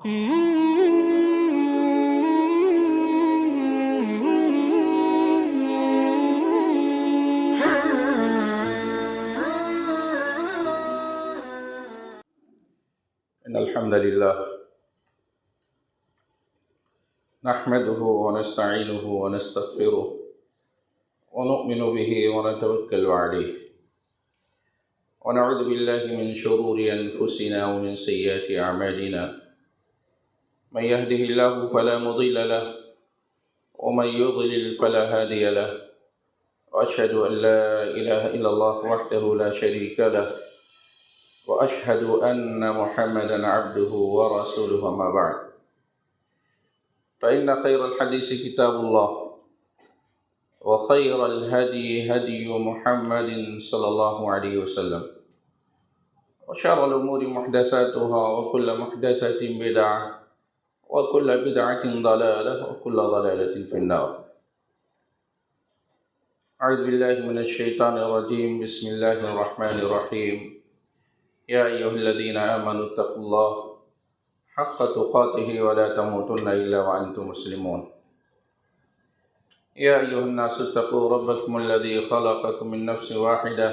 إن الحمد لله نحمده ونستعينه ونستغفره ونؤمن به ونتوكل عليه ونعوذ بالله من شرور أنفسنا ومن سيئات أعمالنا من يهده الله فلا مضل له ومن يضلل فلا هادي له وأشهد أن لا إله إلا الله وحده لا شريك له وأشهد أن محمدًا عبده ورسوله أما بعد فإن خير الحديث كتاب الله وخير الهدي هدي محمد صلى الله عليه وسلم وشر الأمور محدثاتها وكل محدثة بدعة وكل بدعة ضلالة وكل ضلالة في النار. أعوذ بالله من الشيطان الرجيم. بسم الله الرحمن الرحيم. يا أيها الذين آمنوا اتقوا الله حق تقاته ولا تموتن إلا وأنتم مسلمون. يا أيها الناس اتقوا ربكم الذي خلقكم من نفس واحدة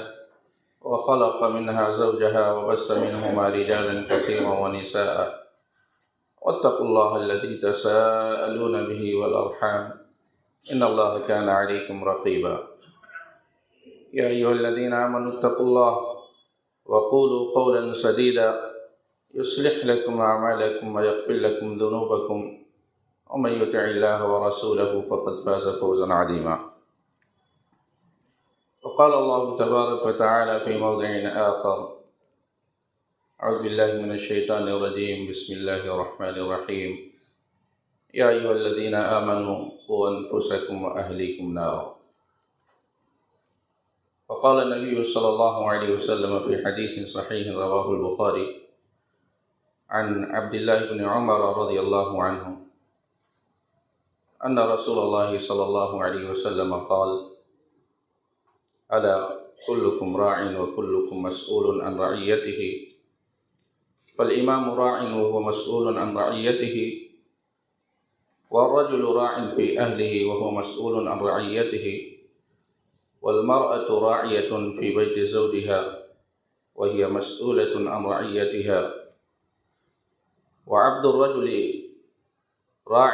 وخلق منها زوجها وبث منهما رجالا كثيرا ونساء واتقوا الله الذي تساءلون به والأرحام إن الله كان عليكم رقيبا. يا أيها الذين آمنوا اتقوا الله وقولوا قولا سديدا يصلح لكم أعمالكم ويغفر لكم ذنوبكم ومن يطع الله ورسوله فقد فاز فوزا عظيما. وقال الله تبارك وتعالى في موضع آخر. أعوذ بالله من الشيطان الرجيم. بسم الله الرحمن الرحيم. يا أيها الذين آمنوا قوا أنفسكم وأهليكم نارا. وقال النبي صلى الله عليه وسلم في حديث صحيح رواه البخاري عن عبد الله بن عمر رضي الله عنه أن رسول الله صلى الله عليه وسلم قال: ألا كلكم راع وكلكم مسؤول عن رعيته فالإمام راع وهو مسؤول عن رعيته والرجل راع في أهله وهو مسؤول عن رعيته والمرأة راعية في بيت زوجها وهي مسؤولة عن رعيتها وعبد الرجل راع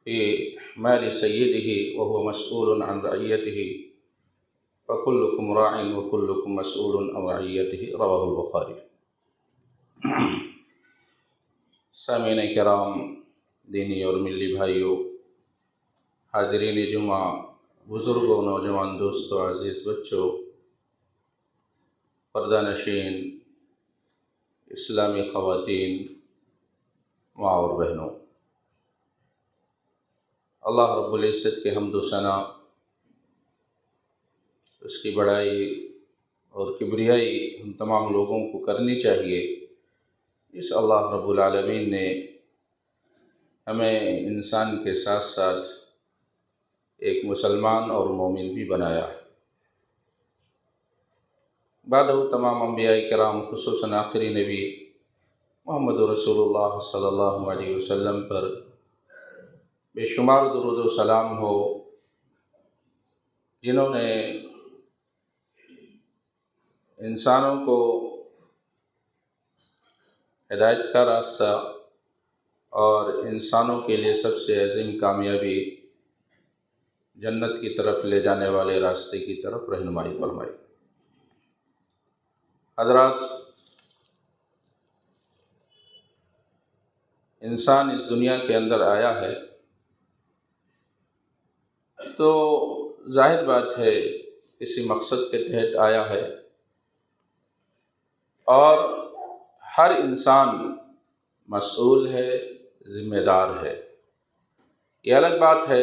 في مال سيده وهو مسؤول عن رعيته فكلكم راع وكلكم مسؤول عن رعيته رواه البخاري. سامعین کرام، دینی اور ملی بھائیوں، حاضرین جمعہ، بزرگوں، نوجوان دوستوں، عزیز بچوں، پردہ نشین، اسلامی خواتین، ماں اور بہنوں، اللہ رب العزت کے حمد و ثنا، اس کی بڑائی اور کبریائی ہم تمام لوگوں کو کرنی چاہیے. اس اللہ رب العالمین نے ہمیں انسان کے ساتھ ساتھ ایک مسلمان اور مومن بھی بنایا ہے. بعد تمام انبیاء کرام، خصوصاً آخری نبی محمد رسول اللہ صلی اللہ علیہ وسلم پر بے شمار درود و سلام ہو، جنہوں نے انسانوں کو ہدایت کا راستہ اور انسانوں کے لیے سب سے عظیم کامیابی جنت کی طرف لے جانے والے راستے کی طرف رہنمائی فرمائی. حضرات، انسان اس دنیا کے اندر آیا ہے تو ظاہر بات ہے کسی مقصد کے تحت آیا ہے، اور ہر انسان مسئول ہے، ذمہ دار ہے. یہ الگ بات ہے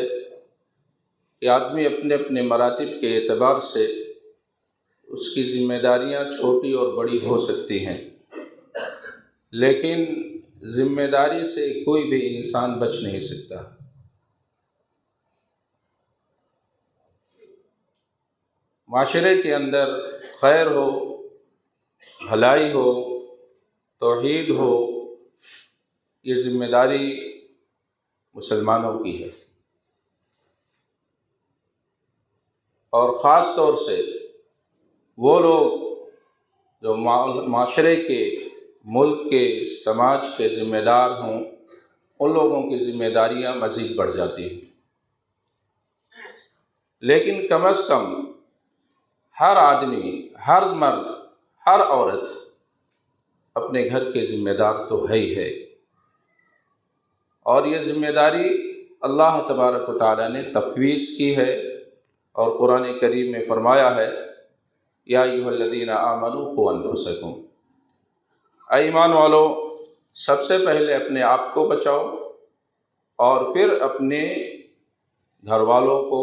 کہ آدمی اپنے اپنے مراتب کے اعتبار سے اس کی ذمہ داریاں چھوٹی اور بڑی ہو سکتی ہیں، لیکن ذمہ داری سے کوئی بھی انسان بچ نہیں سکتا. معاشرے کے اندر خیر ہو، بھلائی ہو، توحید ہو، یہ ذمہ داری مسلمانوں کی ہے، اور خاص طور سے وہ لوگ جو معاشرے کے، ملک کے، سماج کے ذمہ دار ہوں، ان لوگوں کی ذمہ داریاں مزید بڑھ جاتی ہیں۔ لیکن کم از کم ہر آدمی، ہر مرد، ہر عورت اپنے گھر کے ذمہ دار تو ہے ہی ہے، اور یہ ذمہ داری اللہ تبارک و تعالیٰ نے تفویض کی ہے، اور قرآن کریم میں فرمایا ہے یا ایھا الذین آمنوا قوا انفسکم، اے ایمان والو سب سے پہلے اپنے آپ کو بچاؤ اور پھر اپنے گھر والوں کو،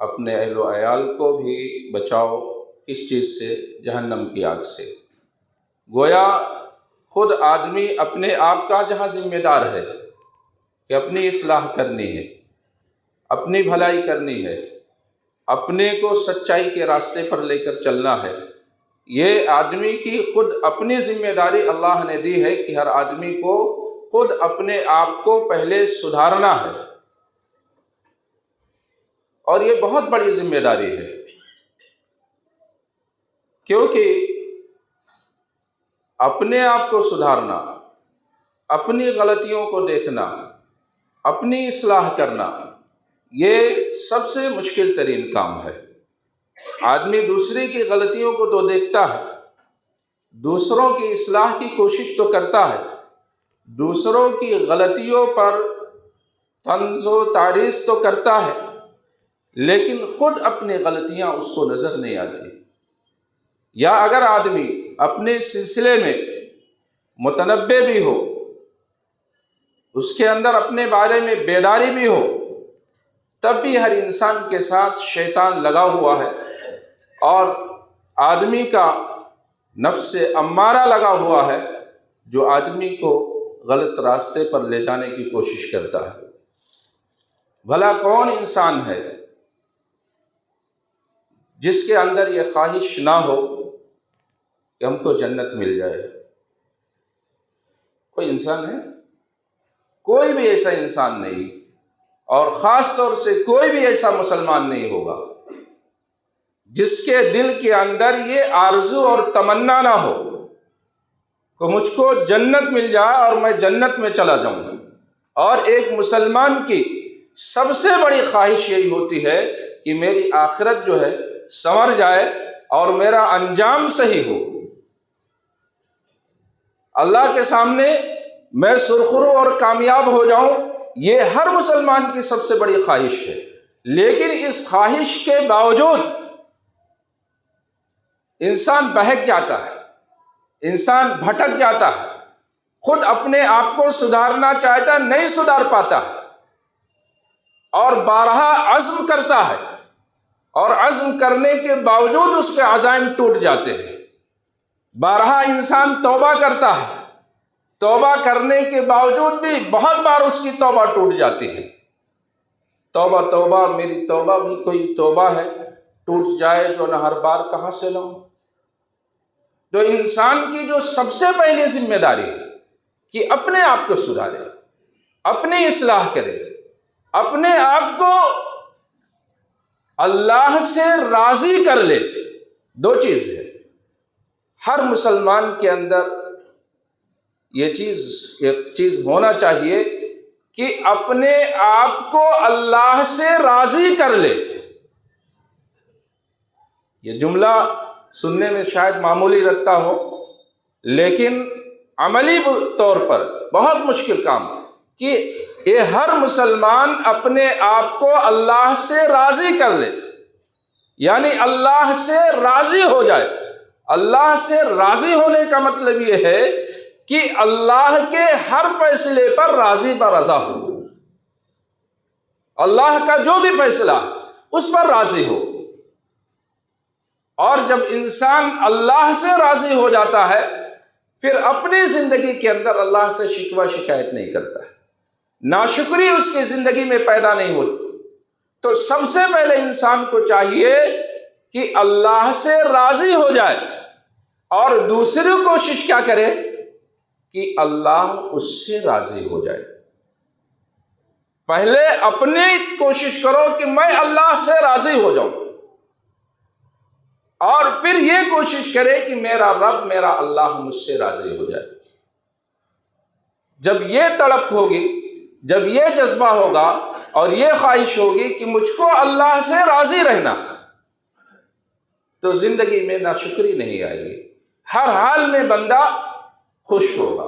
اپنے اہل و عیال کو بھی بچاؤ اس چیز سے، جہنم کی آگ سے۔ گویا خود آدمی اپنے آپ کا جہاں ذمہ دار ہے کہ اپنی اصلاح کرنی ہے، اپنی بھلائی کرنی ہے، اپنے کو سچائی کے راستے پر لے کر چلنا ہے، یہ آدمی کی خود اپنی ذمہ داری اللہ نے دی ہے کہ ہر آدمی کو خود اپنے آپ کو پہلے سدھارنا ہے، اور یہ بہت بڑی ذمہ داری ہے، کیونکہ اپنے آپ کو سدھارنا، اپنی غلطیوں کو دیکھنا، اپنی اصلاح کرنا، یہ سب سے مشکل ترین کام ہے۔ آدمی دوسرے کی غلطیوں کو تو دیکھتا ہے، دوسروں کی اصلاح کی کوشش تو کرتا ہے، دوسروں کی غلطیوں پر طنز و تعریض تو کرتا ہے، لیکن خود اپنی غلطیاں اس کو نظر نہیں آتی۔ یا اگر آدمی اپنے سلسلے میں متنبہ بھی ہو، اس کے اندر اپنے بارے میں بیداری بھی ہو، تب بھی ہر انسان کے ساتھ شیطان لگا ہوا ہے، اور آدمی کا نفس امارہ لگا ہوا ہے جو آدمی کو غلط راستے پر لے جانے کی کوشش کرتا ہے۔ بھلا کون انسان ہے جس کے اندر یہ خواہش نہ ہو کہ ہم کو جنت مل جائے؟ کوئی انسان ہے؟ کوئی بھی ایسا انسان نہیں، اور خاص طور سے کوئی بھی ایسا مسلمان نہیں ہوگا جس کے دل کے اندر یہ آرزو اور تمنا نہ ہو کہ مجھ کو جنت مل جائے اور میں جنت میں چلا جاؤں۔ اور ایک مسلمان کی سب سے بڑی خواہش یہی ہوتی ہے کہ میری آخرت جو ہے سنور جائے اور میرا انجام صحیح ہو، اللہ کے سامنے میں سرخرو اور کامیاب ہو جاؤں، یہ ہر مسلمان کی سب سے بڑی خواہش ہے۔ لیکن اس خواہش کے باوجود انسان بہک جاتا ہے، انسان بھٹک جاتا ہے، خود اپنے آپ کو سدھارنا چاہتا نہیں سدھار پاتا، اور بارہا عزم کرتا ہے، اور عزم کرنے کے باوجود اس کے عزائم ٹوٹ جاتے ہیں۔ بارہا انسان توبہ کرتا ہے، توبہ کرنے کے باوجود بھی بہت بار اس کی توبہ ٹوٹ جاتی ہے۔ توبہ توبہ میری توبہ بھی کوئی توبہ ہے، ٹوٹ جائے جو نہ ہر بار کہاں سے لاؤں۔ تو انسان کی جو سب سے پہلی ذمہ داری ہے کہ اپنے آپ کو سدھارے، اپنی اصلاح کرے، اپنے آپ کو اللہ سے راضی کر لے۔ دو چیز ہے، ہر مسلمان کے اندر ایک چیز ہونا چاہیے کہ اپنے آپ کو اللہ سے راضی کر لے۔ یہ جملہ سننے میں شاید معمولی لگتا ہو، لیکن عملی طور پر بہت مشکل کام کہ یہ ہر مسلمان اپنے آپ کو اللہ سے راضی کر لے، یعنی اللہ سے راضی ہو جائے۔ اللہ سے راضی ہونے کا مطلب یہ ہے کہ اللہ کے ہر فیصلے پر راضی برضا ہو، اللہ کا جو بھی فیصلہ اس پر راضی ہو۔ اور جب انسان اللہ سے راضی ہو جاتا ہے، پھر اپنی زندگی کے اندر اللہ سے شکوہ شکایت نہیں کرتا ہے، ناشکری اس کی زندگی میں پیدا نہیں ہوتی۔ تو سب سے پہلے انسان کو چاہیے کہ اللہ سے راضی ہو جائے، اور دوسری کوشش کیا کرے کہ اللہ اس سے راضی ہو جائے۔ پہلے اپنی کوشش کرو کہ میں اللہ سے راضی ہو جاؤں، اور پھر یہ کوشش کرے کہ میرا رب، میرا اللہ مجھ سے راضی ہو جائے۔ جب یہ تڑپ ہوگی، جب یہ جذبہ ہوگا اور یہ خواہش ہوگی کہ مجھ کو اللہ سے راضی رہنا، تو زندگی میں ناشکری نہیں آئے گی۔ ہر حال میں بندہ خوش ہوگا،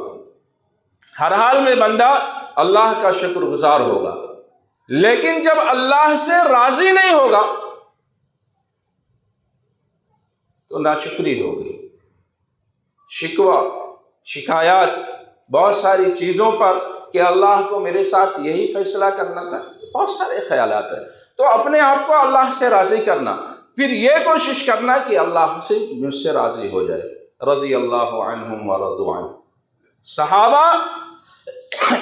ہر حال میں بندہ اللہ کا شکر گزار ہوگا۔ لیکن جب اللہ سے راضی نہیں ہوگا تو ناشکری ہوگی، شکوہ، شکایات، بہت ساری چیزوں پر کہ اللہ کو میرے ساتھ یہی فیصلہ کرنا تھا، بہت سارے خیالات ہیں۔ تو اپنے آپ کو اللہ سے راضی کرنا، پھر یہ کوشش کرنا کہ اللہ سے مجھ سے راضی ہو جائے۔ رضی اللہ عنہم ورضوا عنہ۔ صحابہ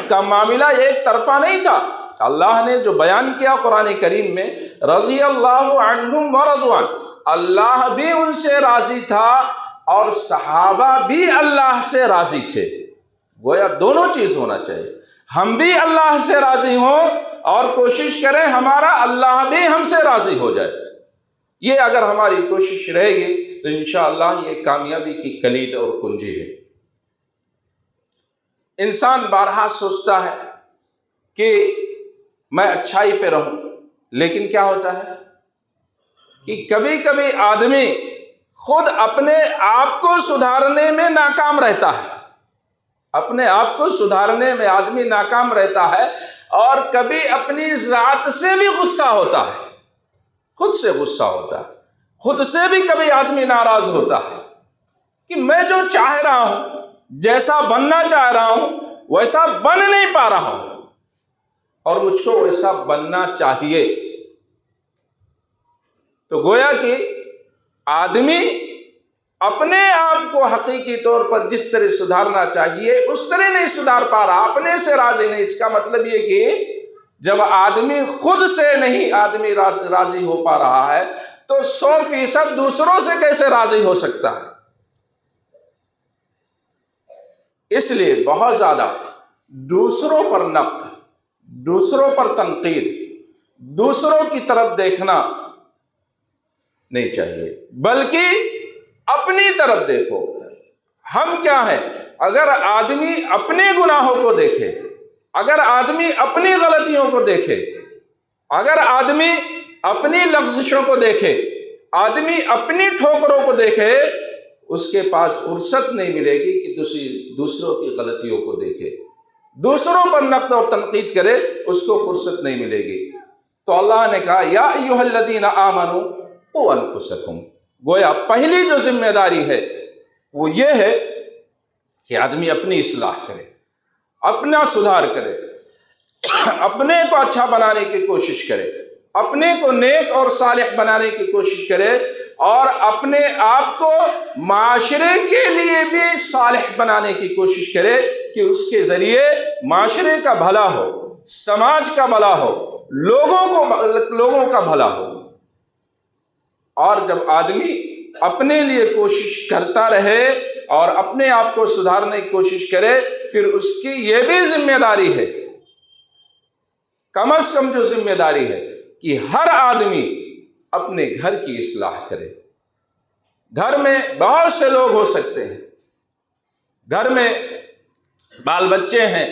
کا معاملہ ایک طرفہ نہیں تھا۔ اللہ نے جو بیان کیا قرآن کریم میں، رضی اللہ عنہم ورضوا عنہ، اللہ بھی ان سے راضی تھا اور صحابہ بھی اللہ سے راضی تھے۔ گویا دونوں چیز ہونا چاہیے، ہم بھی اللہ سے راضی ہوں اور کوشش کریں ہمارا اللہ بھی ہم سے راضی ہو جائے۔ یہ اگر ہماری کوشش رہے گی تو انشاءاللہ یہ کامیابی کی کلید اور کنجی ہے۔ انسان بارہا سوچتا ہے کہ میں اچھائی پہ رہوں، لیکن کیا ہوتا ہے کہ کبھی کبھی آدمی خود اپنے آپ کو سدھارنے میں ناکام رہتا ہے، اپنے آپ کو سدھارنے میں آدمی ناکام رہتا ہے، اور کبھی اپنی ذات سے بھی غصہ ہوتا ہے، خود سے غصہ ہوتا ہے، خود سے بھی کبھی آدمی ناراض ہوتا ہے کہ میں جو چاہ رہا ہوں، جیسا بننا چاہ رہا ہوں ویسا بن نہیں پا رہا ہوں، اور مجھ کو ویسا بننا چاہیے۔ تو گویا کہ آدمی اپنے آپ کو حقیقی طور پر جس طرح سدھارنا چاہیے اس طرح نہیں سدھار پا رہا، اپنے سے راضی نہیں۔ اس کا مطلب یہ کہ جب آدمی خود سے نہیں آدمی راضی ہو پا رہا ہے تو 100% دوسروں سے کیسے راضی ہو سکتا ہے؟ اس لیے بہت زیادہ دوسروں پر نقد، دوسروں پر تنقید، دوسروں کی طرف دیکھنا نہیں چاہیے، بلکہ اپنی طرف دیکھو۔ ہم کیا ہیں؟ اگر آدمی اپنے گناہوں کو دیکھے، اگر آدمی اپنی غلطیوں کو دیکھے، اگر آدمی اپنی لغزشوں کو دیکھے، آدمی اپنی ٹھوکروں کو دیکھے، اس کے پاس فرصت نہیں ملے گی کہ دوسروں کی غلطیوں کو دیکھے، دوسروں پر نقد اور تنقید کرے، اس کو فرصت نہیں ملے گی۔ تو اللہ نے کہا یا ایھا الذین آمنوا قوا انفسکم۔ گویا پہلی جو ذمہ داری ہے وہ یہ ہے کہ آدمی اپنی اصلاح کرے، اپنا سدھار کرے، اپنے کو اچھا بنانے کی کوشش کرے، اپنے کو نیک اور صالح بنانے کی کوشش کرے، اور اپنے آپ کو معاشرے کے لیے بھی صالح بنانے کی کوشش کرے کہ اس کے ذریعے معاشرے کا بھلا ہو، سماج کا بھلا ہو، لوگوں کا بھلا ہو۔ اور جب آدمی اپنے لیے کوشش کرتا رہے اور اپنے آپ کو سدھارنے کی کوشش کرے، پھر اس کی یہ بھی ذمہ داری ہے، کم از کم جو ذمہ داری ہے کہ ہر آدمی اپنے گھر کی اصلاح کرے۔ گھر میں بہت سے لوگ ہو سکتے ہیں، گھر میں بال بچے ہیں،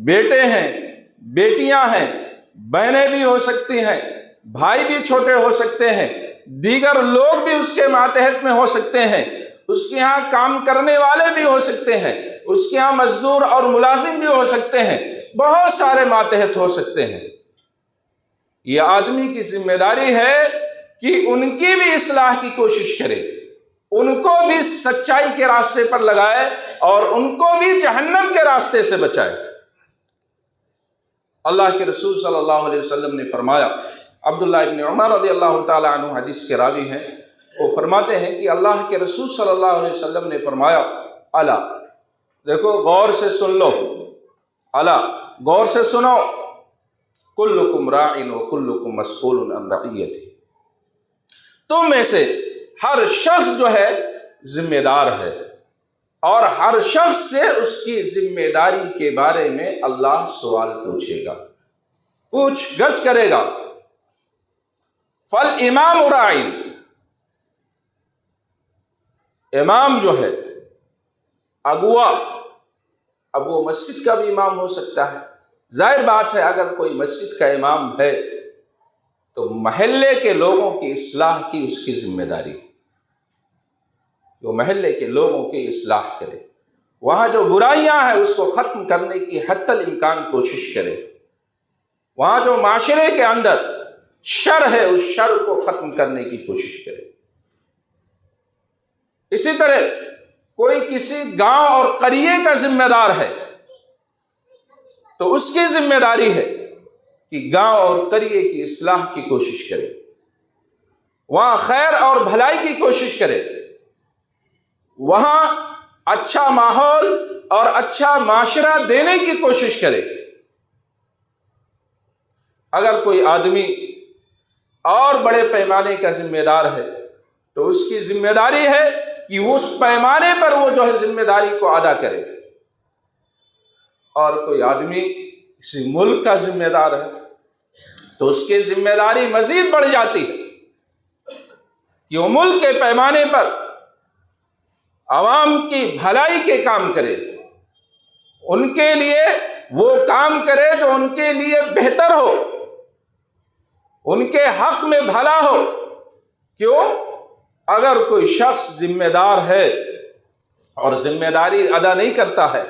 بیٹے ہیں، بیٹیاں ہیں، بہنیں بھی ہو سکتی ہیں، بھائی بھی چھوٹے ہو سکتے ہیں، دیگر لوگ بھی اس کے ماتحت میں ہو سکتے ہیں، اس کے ہاں کام کرنے والے بھی ہو سکتے ہیں، اس کے ہاں مزدور اور ملازم بھی ہو سکتے ہیں، بہت سارے ماتحت ہو سکتے ہیں۔ یہ آدمی کی ذمہ داری ہے کہ ان کی بھی اصلاح کی کوشش کرے، ان کو بھی سچائی کے راستے پر لگائے اور ان کو بھی جہنم کے راستے سے بچائے۔ اللہ کے رسول صلی اللہ علیہ وسلم نے فرمایا، عبداللہ ابن عمر رضی اللہ تعالیٰ عنہ حدیث کے راوی ہیں، وہ فرماتے ہیں کہ اللہ کے رسول صلی اللہ علیہ وسلم نے فرمایا، الا، دیکھو غور سے سن لو، الا، غور سے سنو، کلکم راع وکلکم مسئول عن رعیتہ، تم میں سے ہر شخص جو ہے ذمہ دار ہے، اور ہر شخص سے اس کی ذمہ داری کے بارے میں اللہ سوال پوچھے گا، پوچھ گچھ کرے گا۔ فالامام راع، امام جو ہے اگوا، اب وہ مسجد کا بھی امام ہو سکتا ہے۔ ظاہر بات ہے اگر کوئی مسجد کا امام ہے تو محلے کے لوگوں کی اصلاح کی اس کی ذمہ داری ہے، وہ محلے کے لوگوں کی اصلاح کرے، وہاں جو برائیاں ہیں اس کو ختم کرنے کی حتی الامکان کوشش کرے، وہاں جو معاشرے کے اندر شر ہے اس شر کو ختم کرنے کی کوشش کرے۔ اسی طرح کوئی کسی گاؤں اور قریے کا ذمہ دار ہے تو اس کی ذمہ داری ہے کہ گاؤں اور قریے کی اصلاح کی کوشش کرے، وہاں خیر اور بھلائی کی کوشش کرے، وہاں اچھا ماحول اور اچھا معاشرہ دینے کی کوشش کرے۔ اگر کوئی آدمی اور بڑے پیمانے کا ذمہ دار ہے تو اس کی ذمہ داری ہے کہ اس پیمانے پر وہ جو ہے ذمہ داری کو ادا کرے۔ اور کوئی آدمی کسی ملک کا ذمہ دار ہے تو اس کی ذمہ داری مزید بڑھ جاتی ہے کہ وہ ملک کے پیمانے پر عوام کی بھلائی کے کام کرے، ان کے لیے وہ کام کرے جو ان کے لیے بہتر ہو، ان کے حق میں بھلا ہو۔ کیوں؟ اگر کوئی شخص ذمہ دار ہے اور ذمہ داری ادا نہیں کرتا ہے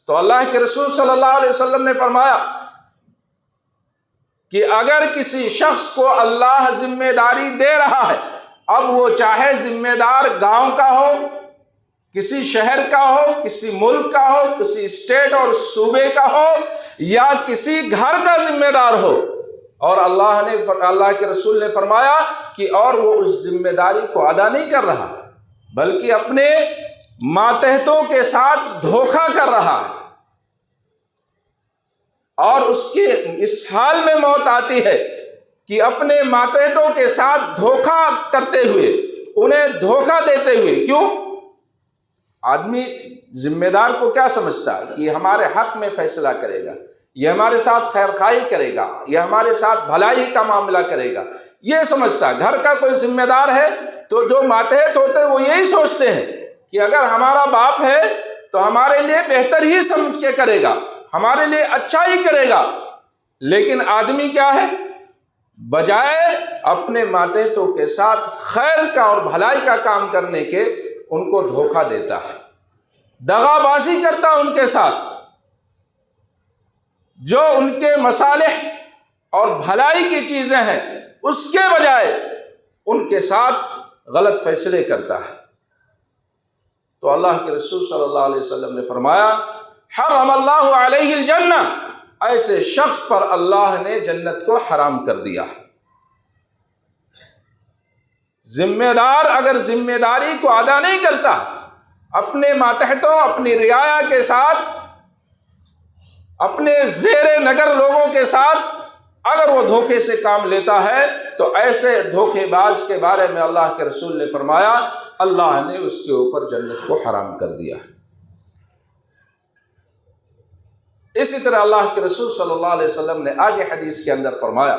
تو اللہ کے رسول صلی اللہ علیہ وسلم نے فرمایا کہ اگر کسی شخص کو اللہ ذمہ داری دے رہا ہے، اب وہ چاہے ذمہ دار گاؤں کا ہو، کسی شہر کا ہو، کسی ملک کا ہو، کسی اسٹیٹ اور صوبے کا ہو، یا کسی گھر کا ذمہ دار ہو، اور اللہ کے رسول نے فرمایا کہ اور وہ اس ذمہ داری کو ادا نہیں کر رہا بلکہ اپنے ماتحتوں کے ساتھ دھوکہ کر رہا ہے، اور اس کی اس حال میں موت آتی ہے کہ اپنے ماتحتوں کے ساتھ دھوکہ کرتے ہوئے، انہیں دھوکہ دیتے ہوئے۔ کیوں؟ آدمی ذمہ دار کو کیا سمجھتا ہے کہ یہ ہمارے حق میں فیصلہ کرے گا، یہ ہمارے ساتھ خیر خواہی کرے گا، یہ ہمارے ساتھ بھلائی کا معاملہ کرے گا، یہ سمجھتا ہے۔ گھر کا کوئی ذمہ دار ہے تو جو ماتحت ہوتے ہیں وہ یہی سوچتے ہیں کہ اگر ہمارا باپ ہے تو ہمارے لیے بہتر ہی سمجھ کے کرے گا، ہمارے لیے اچھا ہی کرے گا۔ لیکن آدمی کیا ہے؟ بجائے اپنے ماتحتوں کے ساتھ خیر کا اور بھلائی کا کام کرنے کے ان کو دھوکہ دیتا ہے، دغا بازی کرتا ہے ان کے ساتھ، جو ان کے مصالح اور بھلائی کی چیزیں ہیں اس کے بجائے ان کے ساتھ غلط فیصلے کرتا ہے۔ تو اللہ کے رسول صلی اللہ علیہ وسلم نے فرمایا حرم اللہ علیہ الجنہ، ایسے شخص پر اللہ نے جنت کو حرام کر دیا۔ ذمہ دار اگر ذمہ داری کو ادا نہیں کرتا، اپنے ماتحتوں، اپنی رعایا کے ساتھ، اپنے زیر نگر لوگوں کے ساتھ اگر وہ دھوکے سے کام لیتا ہے تو ایسے دھوکے باز کے بارے میں اللہ کے رسول نے فرمایا اللہ نے اس کے اوپر جنت کو حرام کر دیا۔ اسی طرح اللہ کے رسول صلی اللہ علیہ وسلم نے آگے حدیث کے اندر فرمایا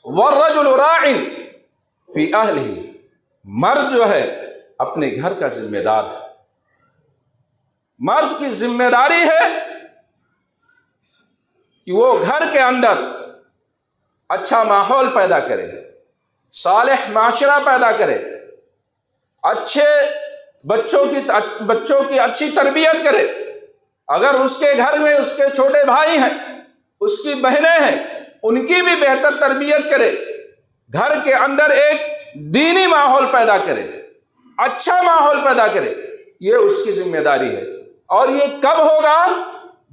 وَالرَّجُلُ رَاعٍ فِي أَهْلِهِ، مرد جو ہے اپنے گھر کا ذمہ دار ہے۔ مرد کی ذمہ داری ہے کہ وہ گھر کے اندر اچھا ماحول پیدا کرے، صالح معاشرہ پیدا کرے، اچھے بچوں کی اچھی تربیت کرے۔ اگر اس کے گھر میں اس کے چھوٹے بھائی ہیں، اس کی بہنیں ہیں، ان کی بھی بہتر تربیت کرے، گھر کے اندر ایک دینی ماحول پیدا کرے، اچھا ماحول پیدا کرے، یہ اس کی ذمہ داری ہے۔ اور یہ کب ہوگا؟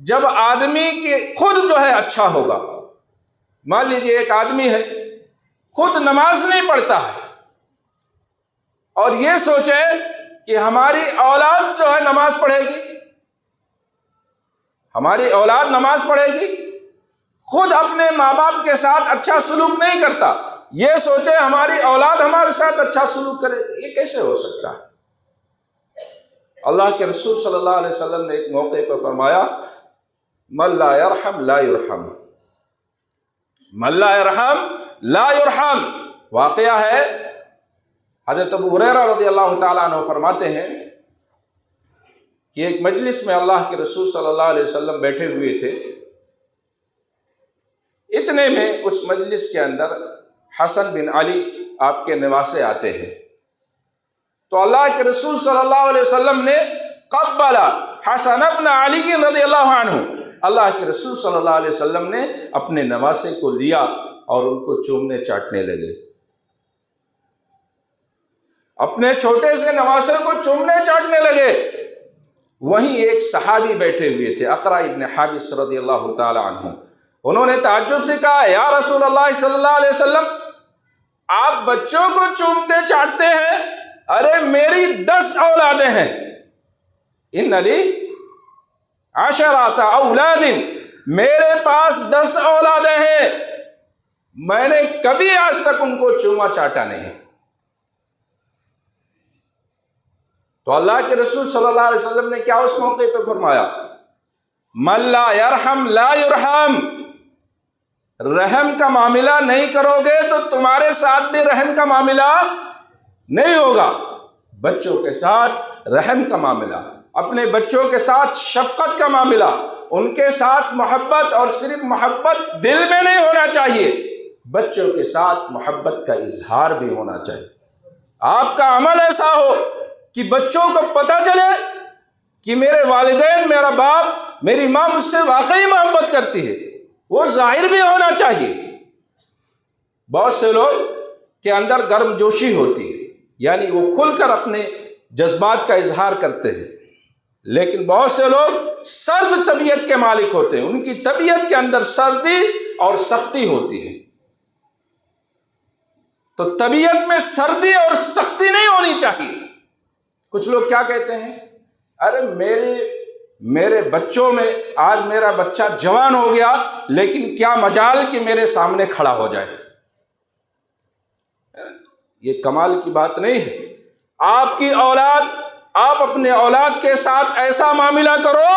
جب آدمی کی خود جو ہے اچھا ہوگا۔ مان لیجیے ایک آدمی ہے خود نماز نہیں پڑھتا ہے اور یہ سوچے کہ ہماری اولاد جو ہے نماز پڑھے گی، ہماری اولاد نماز پڑھے گی، خود اپنے ماں باپ کے ساتھ اچھا سلوک نہیں کرتا، یہ سوچے ہماری اولاد ہمارے ساتھ اچھا سلوک کرے گی، یہ کیسے ہو سکتا ہے؟ اللہ کے رسول صلی اللہ علیہ وسلم نے ایک موقع پر فرمایا من لا یرحم لا یرحم، من لا یرحم لا یرحم۔ واقعہ ہے، حضرت ابو ہریرہ رضی اللہ تعالیٰ عنہ فرماتے ہیں کہ ایک مجلس میں اللہ کے رسول صلی اللہ علیہ وسلم بیٹھے ہوئے تھے، اتنے میں اس مجلس کے اندر حسن بن علی آپ کے نواسے آتے ہیں، تو اللہ کے رسول صلی اللہ علیہ وسلم نے قبل حسن بن علی رضی اللہ عنہ، اللہ کے رسول صلی اللہ علیہ وسلم نے اپنے نواسے کو لیا اور ان کو چومنے چاٹنے لگے، اپنے چھوٹے سے نواسے کو چومنے چاٹنے لگے۔ وہیں ایک صحابی بیٹھے ہوئے تھے، اقرع ابن حابس رضی اللہ تعالی عنہ، انہوں نے تعجب سے کہا یا رسول اللہ صلی اللہ علیہ وسلم، آپ بچوں کو چومتے چاٹتے ہیں؟ ارے میری 10 اولادیں ہیں، ان علی 10 اولاد، میرے پاس 10 اولادیں ہیں، میں نے کبھی آج تک ان کو چوما چاٹا نہیں۔ تو اللہ کے رسول صلی اللہ علیہ وسلم نے کیا اس موقع پہ فرمایا؟ من لا یرحم لا یرحم، رحم کا معاملہ نہیں کرو گے تو تمہارے ساتھ بھی رحم کا معاملہ نہیں ہوگا۔ بچوں کے ساتھ رحم کا معاملہ، اپنے بچوں کے ساتھ شفقت کا معاملہ، ان کے ساتھ محبت، اور صرف محبت دل میں نہیں ہونا چاہیے، بچوں کے ساتھ محبت کا اظہار بھی ہونا چاہیے۔ آپ کا عمل ایسا ہو کہ بچوں کو پتہ چلے کہ میرے والدین، میرا باپ، میری ماں مجھ سے واقعی محبت کرتی ہے، وہ ظاہر بھی ہونا چاہیے۔ بہت سے لوگ کے اندر گرم جوشی ہوتی ہے، یعنی وہ کھل کر اپنے جذبات کا اظہار کرتے ہیں، لیکن بہت سے لوگ سرد طبیعت کے مالک ہوتے ہیں، ان کی طبیعت کے اندر سردی اور سختی ہوتی ہے۔ تو طبیعت میں سردی اور سختی نہیں ہونی چاہیے۔ کچھ لوگ کیا کہتے ہیں، ارے میرے بچوں میں آج میرا بچہ جوان ہو گیا، لیکن کیا مجال کہ میرے سامنے کھڑا ہو جائے۔ یہ کمال کی بات نہیں ہے۔ آپ کی اولاد، آپ اپنے اولاد کے ساتھ ایسا معاملہ کرو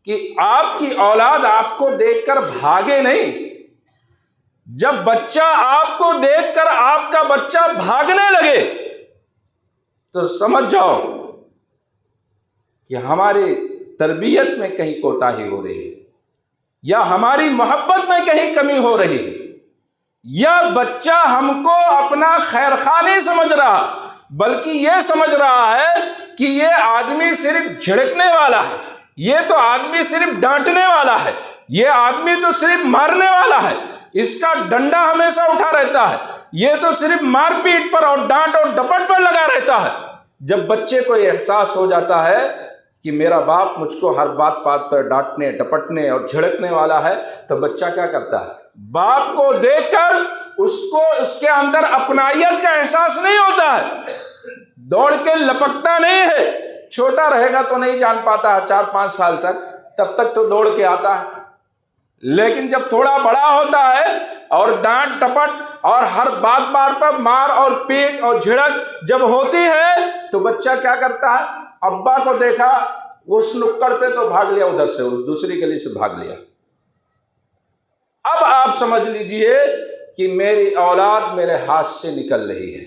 کہ آپ کی اولاد آپ کو دیکھ کر بھاگے نہیں۔ جب بچہ آپ کو دیکھ کر آپ کا بچہ بھاگنے لگے تو سمجھ جاؤ کہ ہماری تربیت میں کہیں کوتاہی ہو رہی ہے، یا ہماری محبت میں کہیں کمی ہو رہی ہے، یا بچہ ہم کو اپنا خیر خواہ نہیں سمجھ رہا، بلکہ یہ سمجھ رہا ہے کہ یہ آدمی صرف جھڑکنے والا ہے، یہ تو آدمی صرف ڈانٹنے والا ہے، یہ آدمی تو صرف مارنے والا ہے، اس کا ڈنڈا ہمیشہ اٹھا رہتا ہے، یہ تو صرف مار پیٹ پر اور ڈانٹ اور ڈپٹ پر لگا رہتا ہے۔ جب بچے کو یہ احساس ہو جاتا ہے کہ میرا باپ مجھ کو ہر بات پر ڈانٹنے، ڈپٹنے اور جھڑکنے والا ہے، تو بچہ کیا کرتا ہے؟ باپ کو دیکھ کر اس کے اندر اپنائیت کا احساس نہیں ہوتا ہے، دوڑ کے لپکتا نہیں ہے۔ چھوٹا رہے گا تو نہیں جان پاتا ہے 4-5 سال تک، تب تک تو دوڑ کے آتا ہے، لیکن جب تھوڑا بڑا ہوتا ہے اور ڈانٹ ٹپٹ اور ہر بات پر مار اور پیٹ اور جھڑک جب ہوتی ہے تو بچہ کیا کرتا ہے؟ ابا کو دیکھا اس نکڑ پہ تو بھاگ لیا، ادھر سے اس دوسری گلی سے بھاگ لیا۔ اب آپ سمجھ لیجئے کہ میری اولاد میرے ہاتھ سے نکل رہی ہے،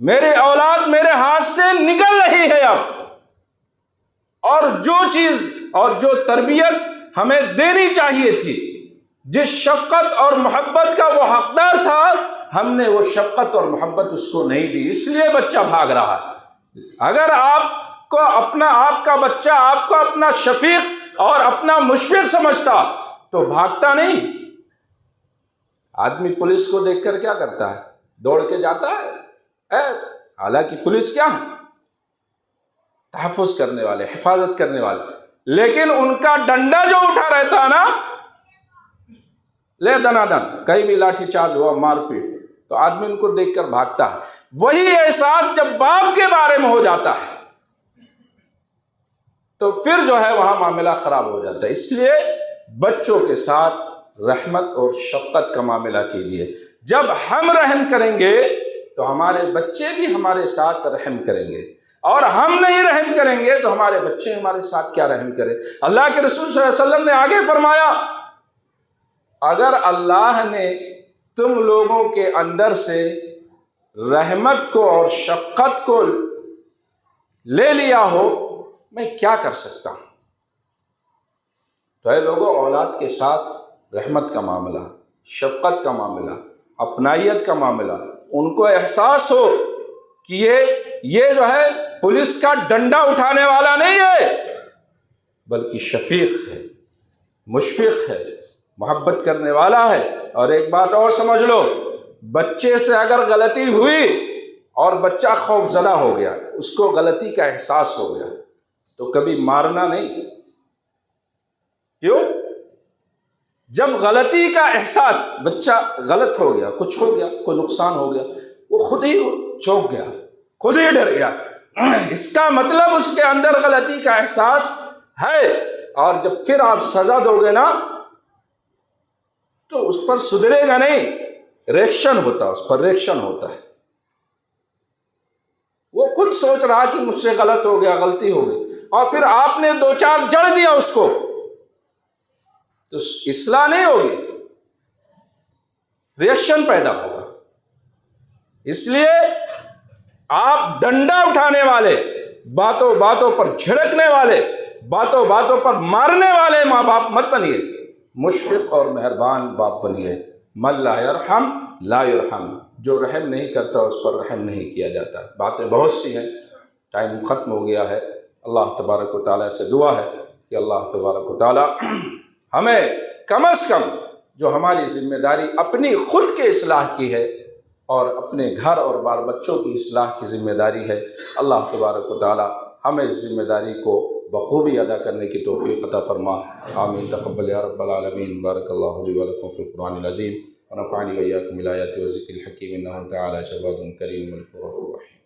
میری اولاد میرے ہاتھ سے نکل رہی ہے اب، اور جو چیز اور جو تربیت ہمیں دینی چاہیے تھی، جس شفقت اور محبت کا وہ حقدار تھا، ہم نے وہ شفقت اور محبت اس کو نہیں دی، اس لیے بچہ بھاگ رہا ہے۔ اگر آپ کا بچہ آپ کو اپنا شفیق اور اپنا مشفق سمجھتا تو بھاگتا نہیں۔ آدمی پولیس کو دیکھ کر کیا کرتا ہے؟ دوڑ کے جاتا ہے، حالانکہ پولیس کیا ہے؟ تحفظ کرنے والے، حفاظت کرنے والے، لیکن ان کا ڈنڈا جو اٹھا رہتا ہے نا، لے دنا دن، کہیں بھی لاٹھی چارج ہوا، مار پیٹ، تو آدمی ان کو دیکھ کر بھاگتا ہے۔ وہی احساس جب باپ کے بارے میں ہو جاتا ہے تو پھر جو ہے وہاں معاملہ خراب ہو جاتا ہے۔ اس لیے بچوں کے ساتھ رحمت اور شفقت کا معاملہ کیجیے۔ جب ہم رحم کریں گے تو ہمارے بچے بھی ہمارے ساتھ رحم کریں گے، اور ہم نہیں رحم کریں گے تو ہمارے بچے ہمارے ساتھ کیا رحم کریں۔ اللہ کے رسول صلی اللہ علیہ وسلم نے آگے فرمایا، اگر اللہ نے تم لوگوں کے اندر سے رحمت کو اور شفقت کو لے لیا ہو، میں کیا کر سکتا ہوں؟ تو اے لوگوں، اولاد کے ساتھ رحمت کا معاملہ، شفقت کا معاملہ، اپنائیت کا معاملہ، ان کو احساس ہو کہ یہ جو ہے پولیس کا ڈنڈا اٹھانے والا نہیں ہے، بلکہ شفیق ہے، مشفق ہے، محبت کرنے والا ہے۔ اور ایک بات اور سمجھ لو، بچے سے اگر غلطی ہوئی اور بچہ خوف زدہ ہو گیا، اس کو غلطی کا احساس ہو گیا، تو کبھی مارنا نہیں۔ کیوں؟ جب غلطی کا احساس، بچہ غلط ہو گیا، کچھ ہو گیا، کوئی نقصان ہو گیا، وہ خود ہی چونک گیا، خود ہی ڈر گیا، اس کا مطلب اس کے اندر غلطی کا احساس ہے۔ اور جب پھر آپ سزا دو گے نا تو اس پر سدھرے گا نہیں، ریئیکشن ہوتا ہے، اس پر ریئیکشن ہوتا ہے۔ وہ خود سوچ رہا کہ مجھ سے غلط ہو گیا، غلطی ہو گئی، اور پھر آپ نے دو چار جڑ دیا اس کو، تو اصلاح نہیں ہوگی، ریئیکشن پیدا ہوگا۔ اس لیے آپ ڈنڈا اٹھانے والے، باتوں باتوں پر جھڑکنے والے، باتوں باتوں پر مارنے والے ماں باپ مت بنیے، مشفق اور مہربان باپ بنیے۔ من لا یرحم لا یرحم، جو رحم نہیں کرتا اس پر رحم نہیں کیا جاتا۔ باتیں بہت سی ہیں، ٹائم ختم ہو گیا ہے۔ اللہ تبارک و تعالیٰ سے دعا ہے کہ اللہ تبارک و تعالیٰ ہمیں کم از کم جو ہماری ذمہ داری اپنی خود کے اصلاح کی ہے اور اپنے گھر اور بال بچوں کی اصلاح کی ذمہ داری ہے، اللہ تبارک و تعالیٰ ہمیں اس ذمہ داری کو بخوبی ادا کرنے کی توفیق عطا فرما۔ آمین، تقبل یا رب العالمین۔ بارک اللہ لی ولکم فی القرآن العظیم، ونفعنی وإیاکم بالآیات والذکر الحکیم، انہ تعالی جواد کریم ملک غفور رحیم۔